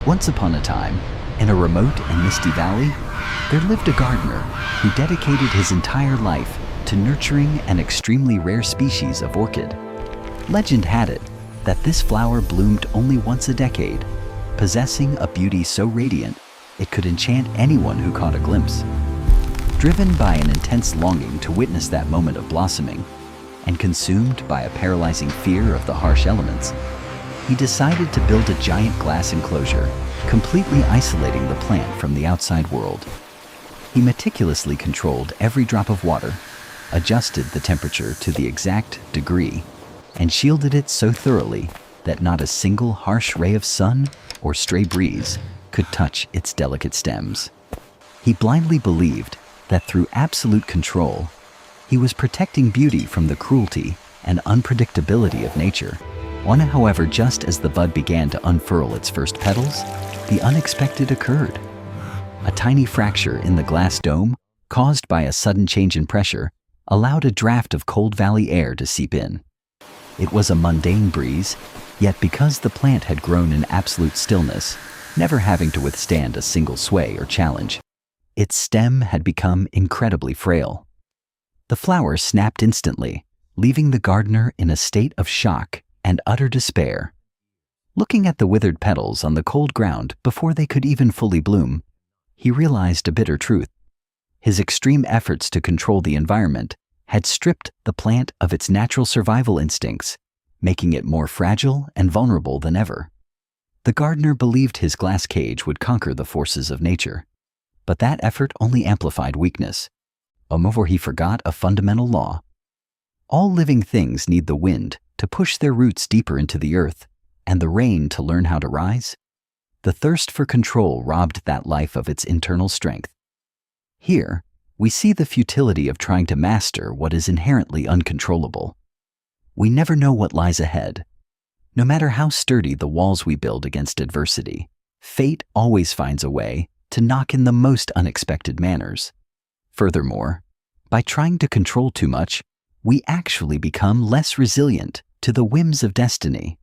Once upon a time, in a remote and misty valley, there lived a gardener who dedicated his entire life to nurturing an extremely rare species of orchid. Legend had it that this flower bloomed only once a decade, possessing a beauty so radiant it could enchant anyone who caught a glimpse. Driven by an intense longing to witness that moment of blossoming, and consumed by a paralyzing fear of the harsh elements, he decided to build a giant glass enclosure, completely isolating the plant from the outside world. He meticulously controlled every drop of water, adjusted the temperature to the exact degree, and shielded it so thoroughly that not a single harsh ray of sun or stray breeze could touch its delicate stems. He blindly believed that through absolute control, he was protecting beauty from the cruelty and unpredictability of nature. However, just as the bud began to unfurl its first petals, the unexpected occurred. A tiny fracture in the glass dome, caused by a sudden change in pressure, allowed a draft of cold valley air to seep in. It was a mundane breeze, yet because the plant had grown in absolute stillness, never having to withstand a single sway or challenge, its stem had become incredibly frail. The flower snapped instantly, leaving the gardener in a state of shock and utter despair. Looking at the withered petals on the cold ground before they could even fully bloom, he realized a bitter truth. His extreme efforts to control the environment had stripped the plant of its natural survival instincts, making it more fragile and vulnerable than ever. The gardener believed his glass cage would conquer the forces of nature, but that effort only amplified weakness. Moreover, he forgot a fundamental law. All living things need the wind to push their roots deeper into the earth, and the rain to learn how to rise. The thirst for control robbed that life of its internal strength. Here, we see the futility of trying to master what is inherently uncontrollable. We never know what lies ahead. No matter how sturdy the walls we build against adversity, fate always finds a way to knock in the most unexpected manners. Furthermore, by trying to control too much, we actually become less resilient to the whims of destiny.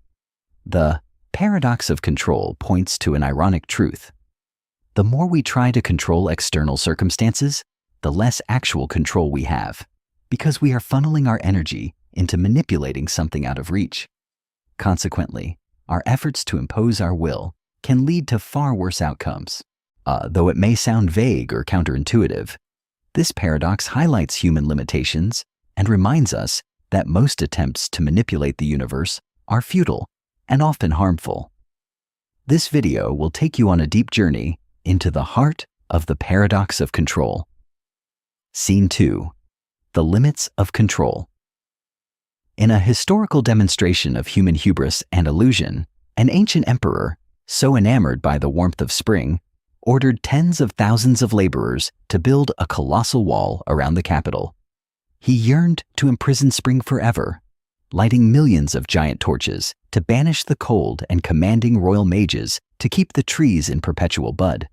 The paradox of control points to an ironic truth. The more we try to control external circumstances, the less actual control we have, because we are funneling our energy into manipulating something out of reach. Consequently, our efforts to impose our will can lead to far worse outcomes. Though it may sound vague or counterintuitive, this paradox highlights human limitations and reminds us that most attempts to manipulate the universe are futile and often harmful. This video will take you on a deep journey into the heart of the paradox of control. Scene 2. The limits of control. In a historical demonstration of human hubris and illusion, an ancient emperor, so enamored by the warmth of spring, ordered tens of thousands of laborers to build a colossal wall around the capital. He yearned to imprison spring forever, lighting millions of giant torches to banish the cold and commanding royal mages to keep the trees in perpetual bud.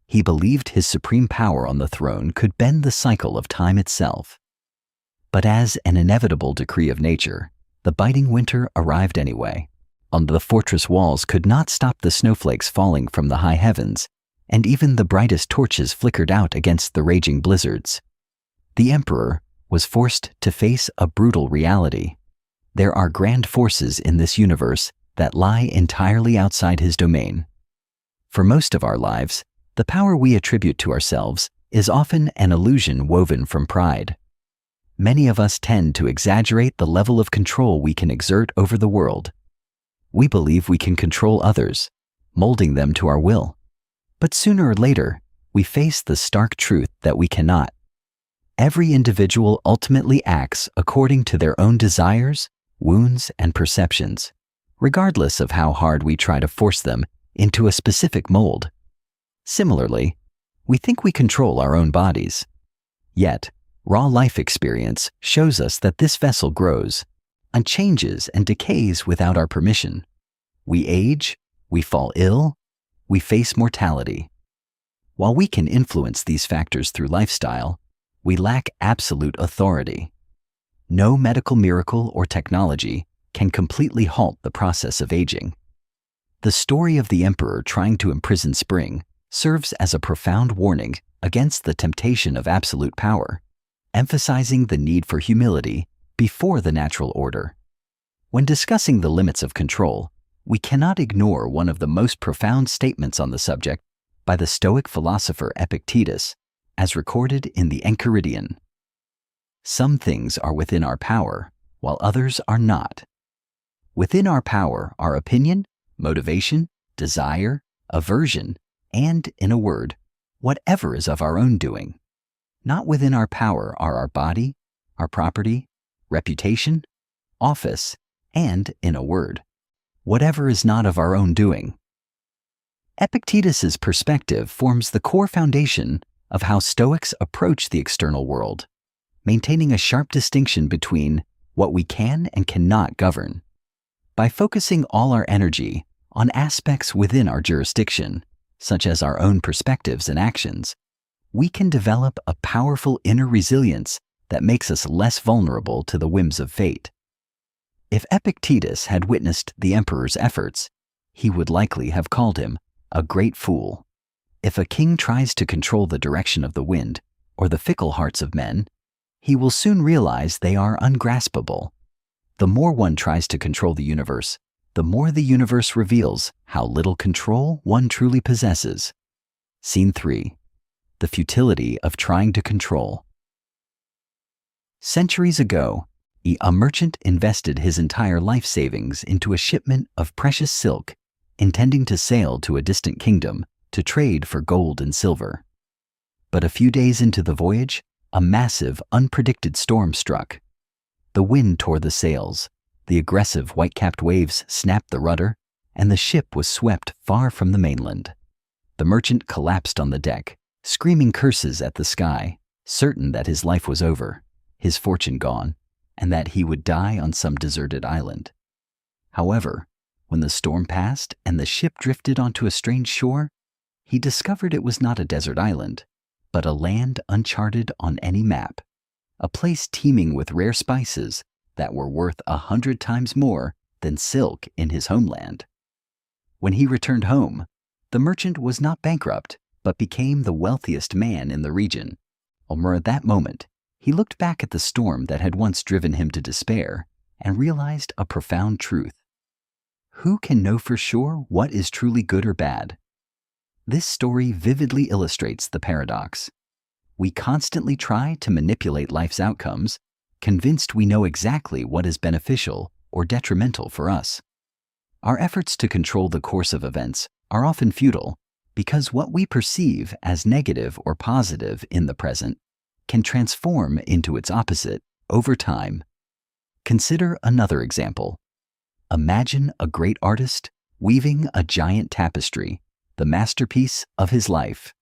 He believed his supreme power on the throne could bend the cycle of time itself. But as an inevitable decree of nature, the biting winter arrived anyway. The fortress walls could not stop the snowflakes falling from the high heavens, and even the brightest torches flickered out against the raging blizzards. The emperor was forced to face a brutal reality. There are grand forces in this universe that lie entirely outside his domain. For most of our lives, the power we attribute to ourselves is often an illusion woven from pride. Many of us tend to exaggerate the level of control we can exert over the world. We believe we can control others, molding them to our will. But sooner or later, we face the stark truth that we cannot. Every individual ultimately acts according to their own desires, wounds, and perceptions, regardless of how hard we try to force them into a specific mold. Similarly, we think we control our own bodies. Yet, raw life experience shows us that this vessel grows and changes and decays without our permission. We age, we fall ill, we face mortality. While we can influence these factors through lifestyle, we lack absolute authority. No medical miracle or technology can completely halt the process of aging. The story of the emperor trying to imprison spring serves as a profound warning against the temptation of absolute power, emphasizing the need for humility before the natural order. When discussing the limits of control, we cannot ignore one of the most profound statements on the subject by the Stoic philosopher Epictetus, as recorded in the Enchiridion. Some things are within our power, while others are not. Within our power are opinion, motivation, desire, aversion, and, in a word, whatever is of our own doing. Not within our power are our body, our property, reputation, office, and, in a word, whatever is not of our own doing. Epictetus's perspective forms the core foundation of how Stoics approach the external world, maintaining a sharp distinction between what we can and cannot govern. By focusing all our energy on aspects within our jurisdiction, such as our own perspectives and actions, we can develop a powerful inner resilience that makes us less vulnerable to the whims of fate. If Epictetus had witnessed the emperor's efforts, he would likely have called him a great fool. If a king tries to control the direction of the wind or the fickle hearts of men, he will soon realize they are ungraspable. The more one tries to control the universe, the more the universe reveals how little control one truly possesses. Scene 3. The futility of trying to control. Centuries ago, a merchant invested his entire life savings into a shipment of precious silk, intending to sail to a distant kingdom to trade for gold and silver. But a few days into the voyage, a massive, unpredicted storm struck. The wind tore the sails, the aggressive white-capped waves snapped the rudder, and the ship was swept far from the mainland. The merchant collapsed on the deck, screaming curses at the sky, certain that his life was over, his fortune gone, and that he would die on some deserted island. However, when the storm passed and the ship drifted onto a strange shore, he discovered it was not a desert island, but a land uncharted on any map, a place teeming with rare spices that were worth 100 times more than silk in his homeland. When he returned home, the merchant was not bankrupt, but became the wealthiest man in the region. Almost at that moment, he looked back at the storm that had once driven him to despair and realized a profound truth. Who can know for sure what is truly good or bad? This story vividly illustrates the paradox. We constantly try to manipulate life's outcomes, convinced we know exactly what is beneficial or detrimental for us. Our efforts to control the course of events are often futile because what we perceive as negative or positive in the present can transform into its opposite over time. Consider another example. Imagine a great artist weaving a giant tapestry, the masterpiece of his life.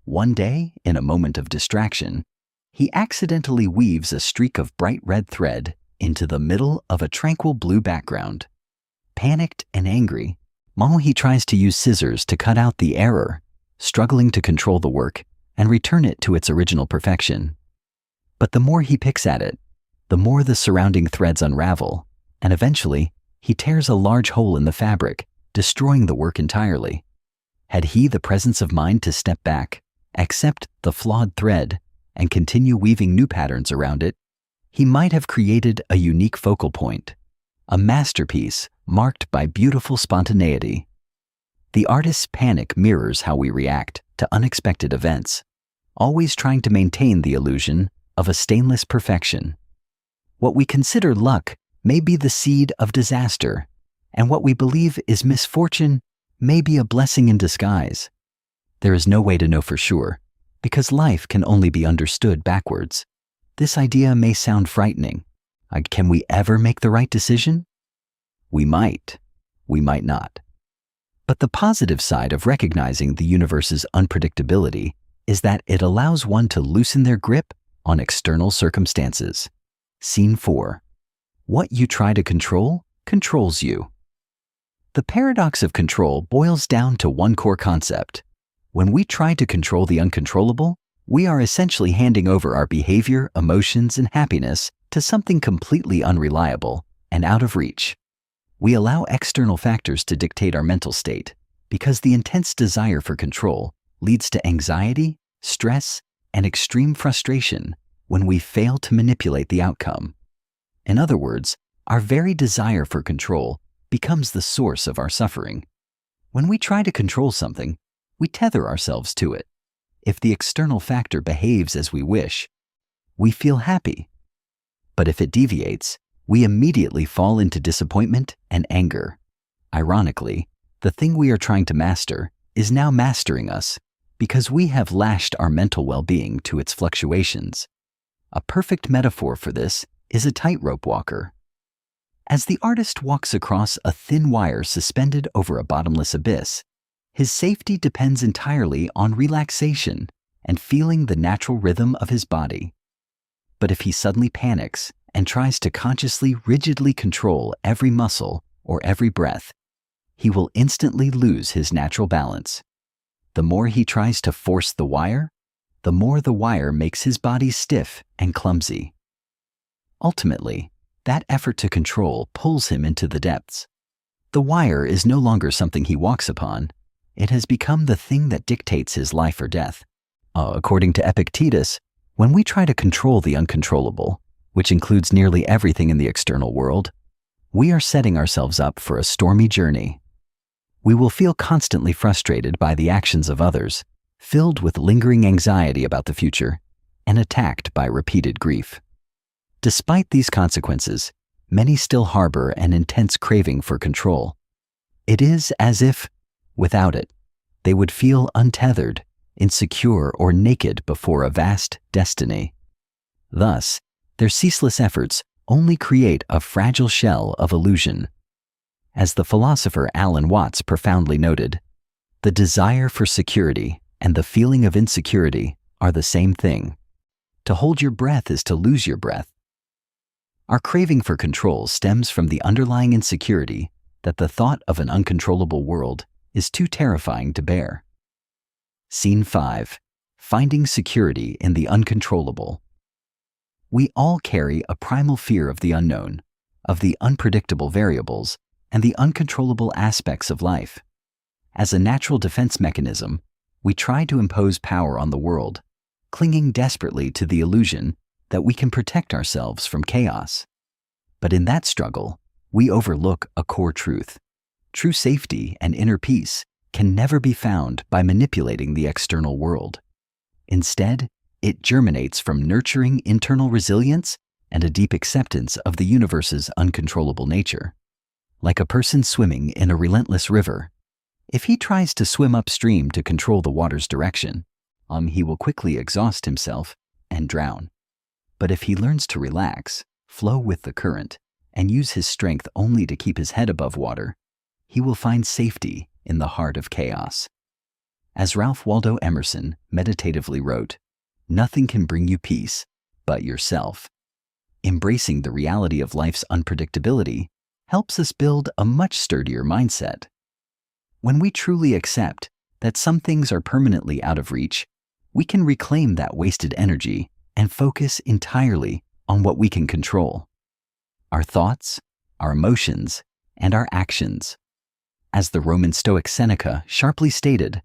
One day, in a moment of distraction, he accidentally weaves a streak of bright red thread into the middle of a tranquil blue background. Panicked and angry, he tries to use scissors to cut out the error, struggling to control the work and return it to its original perfection. But the more he picks at it, the more the surrounding threads unravel, and eventually, he tears a large hole in the fabric, destroying the work entirely. Had he the presence of mind to step back, accept the flawed thread, and continue weaving new patterns around it, he might have created a unique focal point, a masterpiece marked by beautiful spontaneity. The artist's panic mirrors how we react to unexpected events, always trying to maintain the illusion of a stainless perfection. What we consider luck may be the seed of disaster, and what we believe is misfortune may be a blessing in disguise. There is no way to know for sure, because life can only be understood backwards. This idea may sound frightening. Can we ever make the right decision? We might not. But the positive side of recognizing the universe's unpredictability is that it allows one to loosen their grip on external circumstances. Scene 4. What you try to control controls you. The paradox of control boils down to one core concept. When we try to control the uncontrollable, we are essentially handing over our behavior, emotions, and happiness to something completely unreliable and out of reach. We allow external factors to dictate our mental state because the intense desire for control leads to anxiety, stress, and extreme frustration when we fail to manipulate the outcome. In other words, our very desire for control becomes the source of our suffering. When we try to control something, we tether ourselves to it. If the external factor behaves as we wish, we feel happy. But if it deviates, we immediately fall into disappointment and anger. Ironically, the thing we are trying to master is now mastering us because we have lashed our mental well-being to its fluctuations. A perfect metaphor for this is a tightrope walker. As the artist walks across a thin wire suspended over a bottomless abyss, his safety depends entirely on relaxation and feeling the natural rhythm of his body. But if he suddenly panics and tries to consciously rigidly control every muscle or every breath, he will instantly lose his natural balance. The more he tries to force the wire makes his body stiff and clumsy. Ultimately, that effort to control pulls him into the depths. The wire is no longer something he walks upon. It has become the thing that dictates his life or death. According to Epictetus, when we try to control the uncontrollable, which includes nearly everything in the external world, we are setting ourselves up for a stormy journey. We will feel constantly frustrated by the actions of others, filled with lingering anxiety about the future, and attacked by repeated grief. Despite these consequences, many still harbor an intense craving for control. It is as if, without it, they would feel untethered, insecure, or naked before a vast destiny. Thus, their ceaseless efforts only create a fragile shell of illusion. As the philosopher Alan Watts profoundly noted, the desire for security and the feeling of insecurity are the same thing. To hold your breath is to lose your breath. Our craving for control stems from the underlying insecurity that the thought of an uncontrollable world is too terrifying to bear. Scene 5. Finding security in the uncontrollable. We all carry a primal fear of the unknown, of the unpredictable variables, and the uncontrollable aspects of life. As a natural defense mechanism, we try to impose power on the world, clinging desperately to the illusion that we can protect ourselves from chaos. But in that struggle, we overlook a core truth. True safety and inner peace can never be found by manipulating the external world. Instead, it germinates from nurturing internal resilience and a deep acceptance of the universe's uncontrollable nature. Like a person swimming in a relentless river, if he tries to swim upstream to control the water's direction, he will quickly exhaust himself and drown. But if he learns to relax, flow with the current, and use his strength only to keep his head above water, he will find safety in the heart of chaos. As Ralph Waldo Emerson meditatively wrote, "Nothing can bring you peace but yourself." Embracing the reality of life's unpredictability helps us build a much sturdier mindset. When we truly accept that some things are permanently out of reach, we can reclaim that wasted energy and focus entirely on what we can control: our thoughts, our emotions, and our actions. As the Roman Stoic Seneca sharply stated,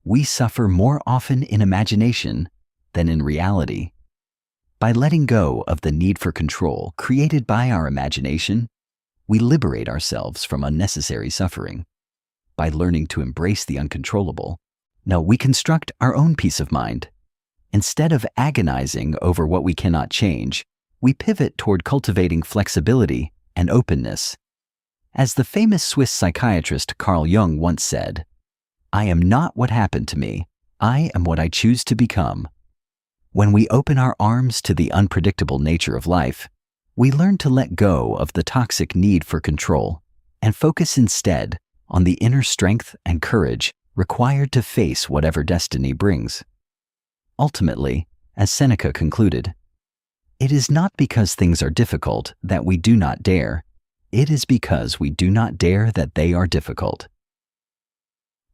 "We suffer more often in imagination than in reality." By letting go of the need for control created by our imagination, we liberate ourselves from unnecessary suffering. By learning to embrace the uncontrollable, we construct our own peace of mind. Instead of agonizing over what we cannot change, we pivot toward cultivating flexibility and openness. As the famous Swiss psychiatrist Carl Jung once said, "I am not what happened to me, I am what I choose to become." When we open our arms to the unpredictable nature of life, we learn to let go of the toxic need for control and focus instead on the inner strength and courage required to face whatever destiny brings. Ultimately, as Seneca concluded, "It is not because things are difficult that we do not dare. It is because we do not dare that they are difficult."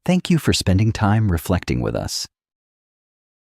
Thank you for spending time reflecting with us.